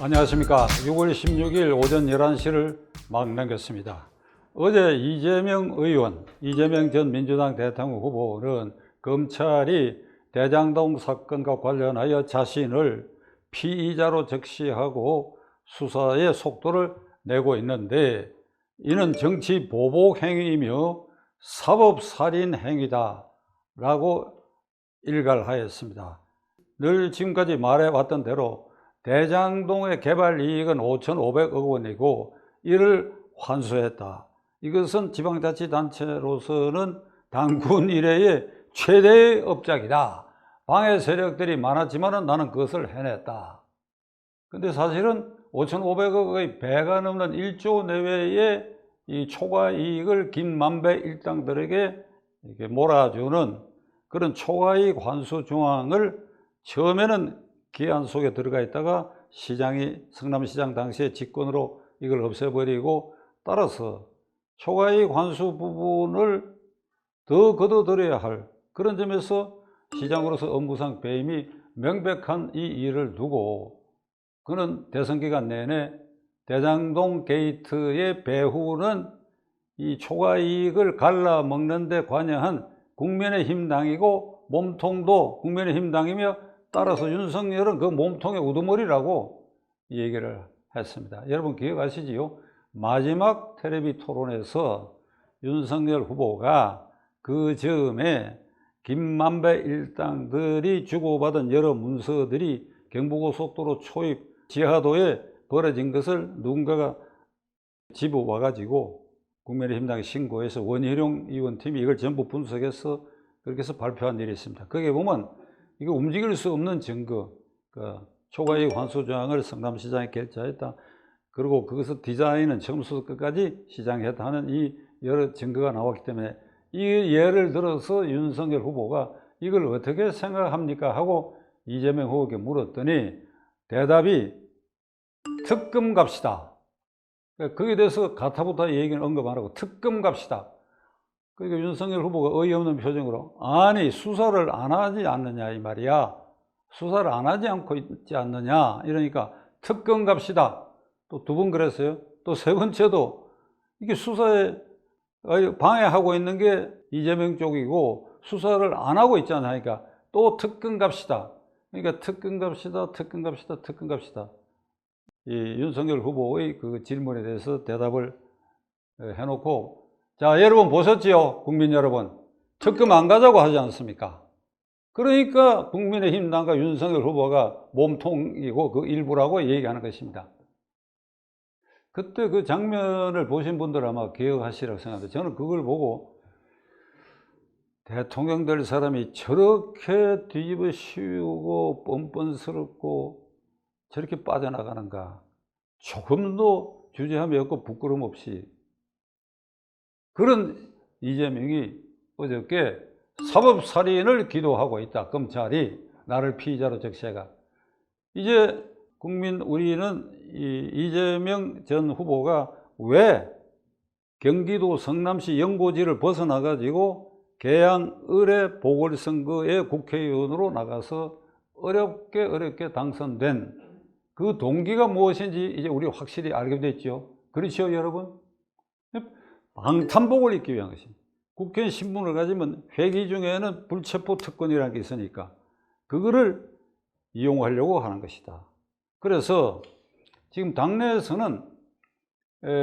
안녕하십니까. 6월 16일 오전 11시를 막 넘겼습니다. 어제 이재명 의원, 이재명 전 민주당 대통령 후보는 검찰이 대장동 사건과 관련하여 자신을 피의자로 적시하고 수사의 속도를 내고 있는데, 이는 정치 보복 행위이며 사법살인 행위다 라고 일갈하였습니다. 늘 지금까지 말해왔던 대로 대장동의 개발 이익은 5,500억 원이고 이를 환수했다. 이것은 지방자치단체로서는 당군 이래의 최대의 업적이다. 방해 세력들이 많았지만 나는 그것을 해냈다. 근데 사실은 5,500억의 배가 넘는 1조 내외의 이 초과 이익을 김만배 일당들에게 이렇게 몰아주는 그런 초과이익 환수 조항을 처음에는 기한 속에 들어가 있다가 시장이, 성남시장 당시에 직권으로 이걸 없애버리고, 따라서 초과이익 환수 부분을 더 걷어들여야 할 그런 점에서 시장으로서 업무상 배임이 명백한 이 일을 두고, 그는 대선 기간 내내 대장동 게이트의 배후는 이 초과이익을 갈라먹는 데 관여한 국민의힘 당이고 몸통도 국민의힘 당이며, 따라서 윤석열은 그 몸통의 우두머리라고 얘기를 했습니다. 여러분 기억하시지요? 마지막 텔레비 토론에서 윤석열 후보가 그 즈음에 김만배 일당들이 주고받은 여러 문서들이 경부고속도로 초입 지하도에 벌어진 것을 누군가가 집어와가지고 국민의힘당에 신고해서 원희룡 의원팀이 이걸 전부 분석해서 그렇게 해서 발표한 일이 있습니다. 거기에 보면 이거 움직일 수 없는 증거, 초과이익 환수 조항을 성남시장이 결재했다. 그리고 그것을 디자인은 처음부터 끝까지 시장이 했다 하는 이 여러 증거가 나왔기 때문에, 이 예를 들어서 윤석열 후보가 이걸 어떻게 생각합니까 하고 이재명 후보에게 물었더니 대답이 특검 갑시다. 거기에 대해서 가타부타 얘기는 언급 안 하고 특검 갑시다. 그러니까 윤석열 후보가 어이없는 표정으로, 아니 수사를 안 하지 않느냐 이 말이야. 수사를 안 하지 않고 있지 않느냐. 이러니까 특검 갑시다. 또 두 번 그랬어요. 또 세 번째도 이게 수사에 방해하고 있는 게 이재명 쪽이고 수사를 안 하고 있잖아. 그러니까 또 특검 갑시다. 그러니까 특검 갑시다, 특검 갑시다, 특검 갑시다. 이 윤석열 후보의 그 질문에 대해서 대답을 해놓고, 자, 여러분 보셨지요? 국민 여러분. 특검 안 가자고 하지 않습니까? 그러니까 국민의힘 당과 윤석열 후보가 몸통이고 그 일부라고 얘기하는 것입니다. 그때 그 장면을 보신 분들 아마 기억하시라고 생각합니다. 저는 그걸 보고 대통령 될 사람이 저렇게 뒤집어 씌우고 뻔뻔스럽고 저렇게 빠져나가는가. 조금도 주저함이 없고 부끄럼 없이. 그런 이재명이 어저께 사법살인을 기도하고 있다. 검찰이 나를 피의자로 적시해가. 이제 우리는 이재명 전 후보가 왜 경기도 성남시 영고지를 벗어나가지고 계양 의뢰 보궐선거에 국회의원으로 나가서 어렵게 당선된 그 동기가 무엇인지 이제 우리 확실히 알게 됐죠. 그렇죠, 여러분? 방탄복을 입기 위한 것입니다. 국회의원 신분을 가지면 회기 중에는 불체포 특권이라는 게 있으니까 그거를 이용하려고 하는 것이다. 그래서 지금 당내에서는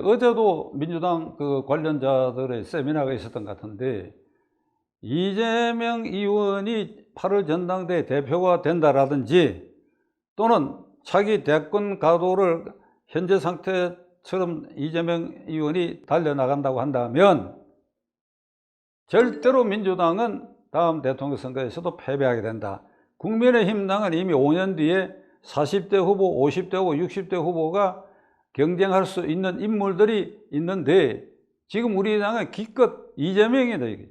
어제도 민주당 그 관련자들의 세미나가 있었던 것 같은데, 이재명 의원이 8월 전당대회 대표가 된다라든지 또는 차기 대권 가도를 현재 상태처럼 이재명 의원이 달려나간다고 한다면 절대로 민주당은 다음 대통령 선거에서도 패배하게 된다. 국민의힘 당은 이미 5년 뒤에 40대 후보, 50대 후보, 60대 후보가 경쟁할 수 있는 인물들이 있는데, 지금 우리 당은 기껏 이재명이다.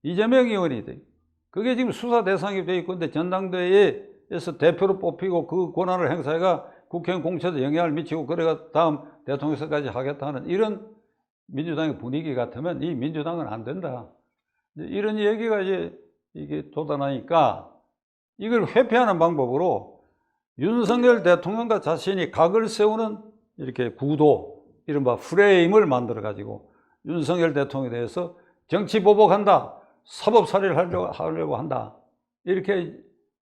이재명 의원이다. 그게 지금 수사 대상이 되어 있고, 근데 전당대회에서 대표로 뽑히고 그 권한을 행사해가 국회의원 공천에 영향을 미치고 그래가 다음 대통령 선거까지 하겠다 하는 이런 민주당의 분위기 같으면 이 민주당은 안 된다. 이런 얘기가 이제 이게 돋아나니까 이걸 회피하는 방법으로 윤석열 대통령과 자신이 각을 세우는 이렇게 구도, 이른바 프레임을 만들어 가지고 윤석열 대통령에 대해서 정치 보복한다, 사법 살해를 하려고 한다, 이렇게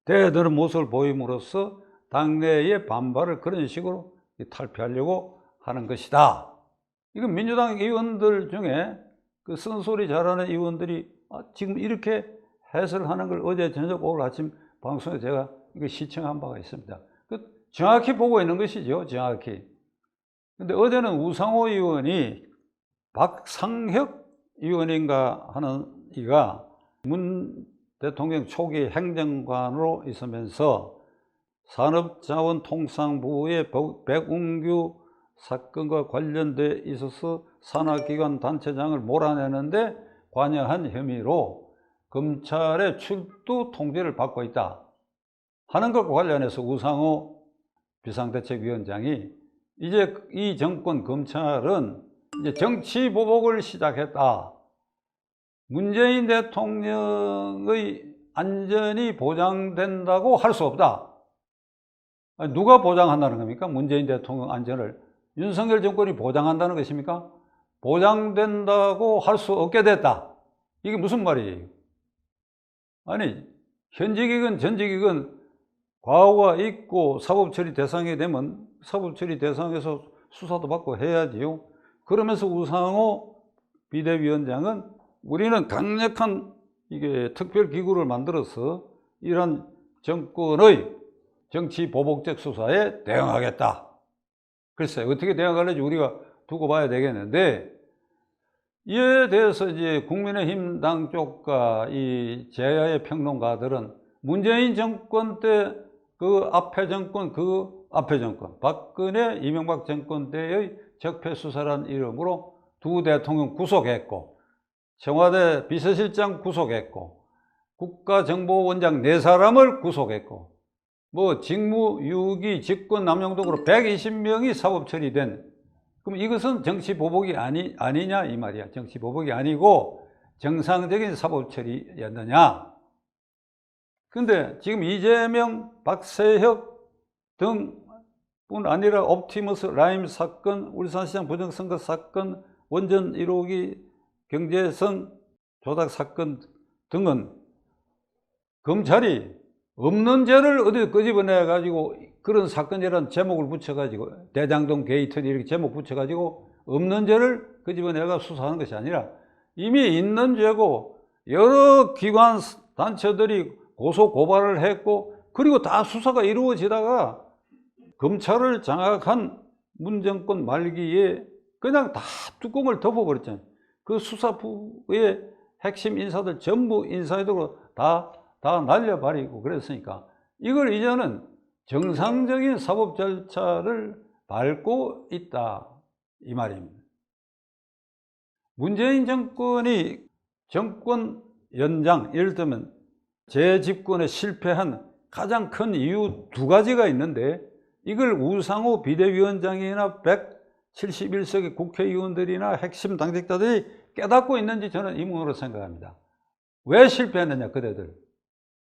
대드는 모습을 보임으로써 당내의 반발을 그런 식으로 탈피하려고 하는 것이다. 이건 민주당 의원들 중에 그 쓴소리 잘하는 의원들이 지금 이렇게 해설하는 걸 어제 저녁 오늘 아침 방송에 제가 이거 시청한 바가 있습니다. 정확히 보고 있는 것이죠, 정확히. 근데 어제는 우상호 의원이 박상혁 의원인가 하는 이가 문 대통령 초기 행정관으로 있으면서 산업자원통상부의 백운규 사건과 관련돼 있어서 산하기관 단체장을 몰아내는데 관여한 혐의로 검찰의 출두 통지를 받고 있다 하는 것과 관련해서 우상호 비상대책위원장이 이제 이 정권 검찰은 이제 정치 보복을 시작했다. 문재인 대통령의 안전이 보장된다고 할 수 없다. 누가 보장한다는 겁니까? 문재인 대통령 안전을 윤석열 정권이 보장한다는 것입니까? 보장된다고 할 수 없게 됐다. 이게 무슨 말이에요? 아니, 현직이건 전직이건 과오가 있고 사법처리 대상이 되면 사법처리 대상에서 수사도 받고 해야지요. 그러면서 우상호 비대위원장은 우리는 강력한 이게 특별기구를 만들어서 이런 정권의 정치 보복적 수사에 대응하겠다. 글쎄요, 어떻게 대응할지 우리가 두고 봐야 되겠는데, 이에 대해서 이제 국민의힘 당 쪽과 이 제야의 평론가들은 문재인 정권 때 그 앞에 정권, 박근혜, 이명박 정권 때의 적폐수사라는 이름으로 두 대통령 구속했고, 청와대 비서실장 구속했고, 국가정보원장 4사람을 구속했고, 뭐 직무유기, 직권남용 등으로 120명이 사법 처리된, 그럼 이것은 정치 보복이 아니냐 이 말이야. 정치 보복이 아니고 정상적인 사법 처리였느냐. 근데 지금 이재명, 박세혁 등뿐 아니라 옵티머스 라임 사건, 울산시장 부정선거 사건, 원전 1호기 경제성 조작 사건 등은 검찰이 없는 죄를 어디 끄집어내 가지고 그런 사건이라는 제목을 붙여 가지고 대장동 게이트 이렇게 제목 붙여 가지고 없는 죄를 끄집어내가 수사하는 것이 아니라 이미 있는 죄고 여러 기관 단체들이 고소 고발을 했고, 그리고 다 수사가 이루어지다가 검찰을 장악한 문정권 말기에 그냥 다 뚜껑을 덮어버렸잖아요. 그 수사부의 핵심 인사들 전부 인사이드로 다 날려버리고 그랬으니까 이걸 이제는 정상적인 사법 절차를 밟고 있다 이 말입니다. 문재인 정권이 정권 연장, 예를 들면 재집권에 실패한 가장 큰 이유 2가지가 있는데, 이걸 우상호 비대위원장이나 171석의 국회의원들이나 핵심 당직자들이 깨닫고 있는지 저는 의문으로 생각합니다. 왜 실패했느냐, 그대들.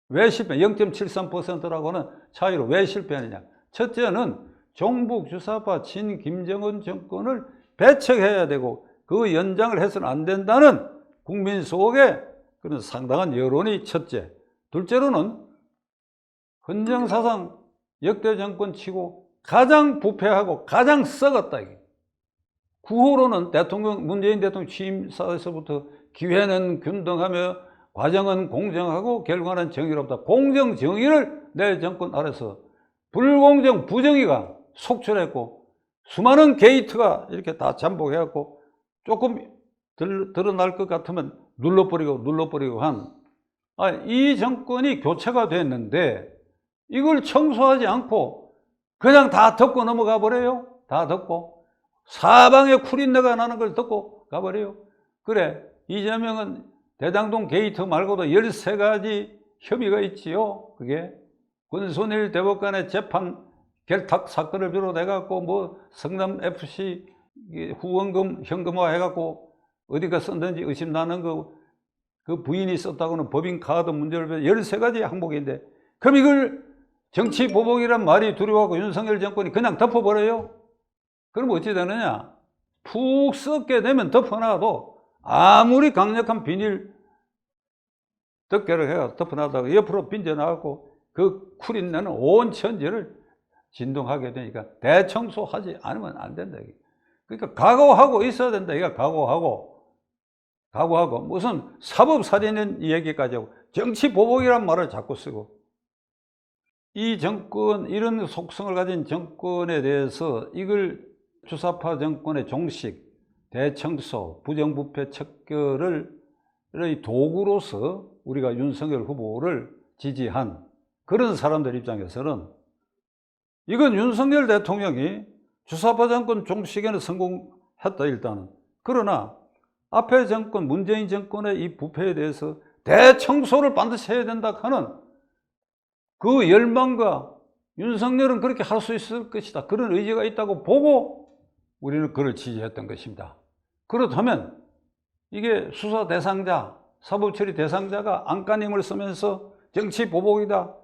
왜 실패? 0.73%라고는 차이로 왜 실패했느냐. 첫째는 종북 주사파 친 김정은 정권을 배척해야 되고 그 연장을 해서는 안 된다는 국민 속에 그런 상당한 여론이 첫째. 둘째로는 헌정사상 역대 정권 치고 가장 부패하고 가장 썩었다. 이게. 9호로는 문재인 대통령 취임사에서부터 기회는 균등하며 과정은 공정하고 결과는 정의롭다. 공정, 정의를 내 정권 아래서 불공정, 부정의가 속출했고 수많은 게이트가 이렇게 다 잠복해갖고 조금 드러날 것 같으면 눌러버리고 한 이 정권이 교체가 됐는데 이걸 청소하지 않고 그냥 다 덮고 넘어가 버려요. 다 덮고 사방에 쿠린내가 나는 걸 덮고 가버려요. 그래, 이재명은 대장동 게이트 말고도 13가지 혐의가 있지요. 그게 권순일 대법관의 재판 결탁 사건을 비롯해갖고 뭐 성남FC 후원금 현금화 해갖고 어디가 썼는지 의심나는 그 부인이 썼다고는 법인카드 문제를 13가지 항목인데, 그럼 이걸 정치 보복이란 말이 두려워하고 윤석열 정권이 그냥 덮어버려요? 그럼 어찌 되느냐? 푹 썩게 되면 덮어놔도 아무리 강력한 비닐 덮개를 해서 덮어놔다가 옆으로 빈져나가고 그 쿠린내는 온 천지를 진동하게 되니까 대청소하지 않으면 안 된다. 그러니까 각오하고 있어야 된다. 이거 각오하고 무슨 사법살인 얘기까지 하고 정치 보복이란 말을 자꾸 쓰고, 이 정권, 이런 속성을 가진 정권에 대해서 이걸 주사파 정권의 종식, 대청소, 부정부패 척결의 도구로서 우리가 윤석열 후보를 지지한 그런 사람들 입장에서는 이건 윤석열 대통령이 주사파 정권 종식에는 성공했다 일단은. 그러나 앞에 정권, 문재인 정권의 이 부패에 대해서 대청소를 반드시 해야 된다 하는 그 열망과 윤석열은 그렇게 할 수 있을 것이다, 그런 의지가 있다고 보고 우리는 그를 지지했던 것입니다. 그렇다면 이게 수사 대상자, 사법처리 대상자가 안간힘을 쓰면서 정치 보복이다,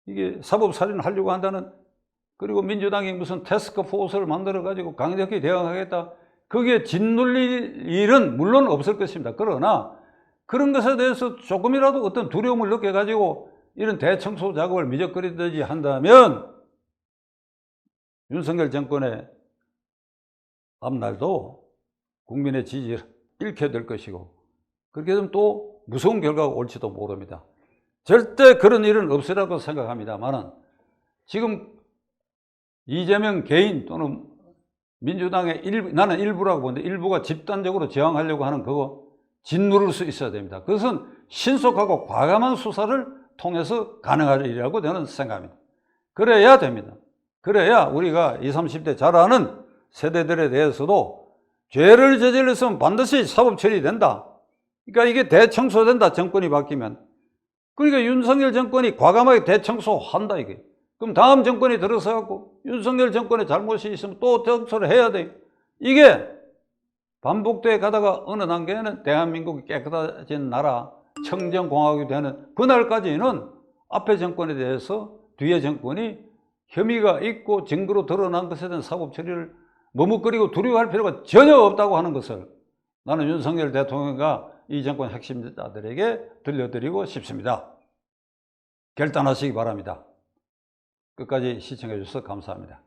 이게 사법살인을 하려고 한다는, 그리고 민주당이 무슨 태스크포스를 만들어가지고 강력히 대응하겠다, 그게 짓눌릴 일은 물론 없을 것입니다. 그러나 그런 것에 대해서 조금이라도 어떤 두려움을 느껴가지고 이런 대청소 작업을 미적거리듯이 한다면 윤석열 정권의 앞날도 국민의 지지를 잃게 될 것이고, 그렇게 되면 또 무서운 결과가 올지도 모릅니다. 절대 그런 일은 없으라고 생각합니다만은 지금 이재명 개인 또는 민주당의 일부, 나는 일부라고 보는데 일부가 집단적으로 저항하려고 하는 그거 짓누를 수 있어야 됩니다. 그것은 신속하고 과감한 수사를 통해서 가능할 일이라고 저는 생각합니다. 그래야 됩니다. 그래야 우리가 20, 30대 잘 아는 세대들에 대해서도 죄를 저질렀으면 반드시 사법 처리된다. 그러니까 이게 대청소된다, 정권이 바뀌면. 그러니까 윤석열 정권이 과감하게 대청소한다, 이게. 그럼 다음 정권이 들어서 갖고 윤석열 정권의 잘못이 있으면 또 청소를 해야 돼. 이게 반복돼 가다가 어느 단계에는 대한민국이 깨끗해진 나라, 청정공화국이 되는 그날까지는 앞에 정권에 대해서 뒤에 정권이 혐의가 있고 증거로 드러난 것에 대한 사법 처리를 머뭇거리고 두려워할 필요가 전혀 없다고 하는 것을 나는 윤석열 대통령과 이 정권 핵심자들에게 들려드리고 싶습니다. 결단하시기 바랍니다. 끝까지 시청해 주셔서 감사합니다.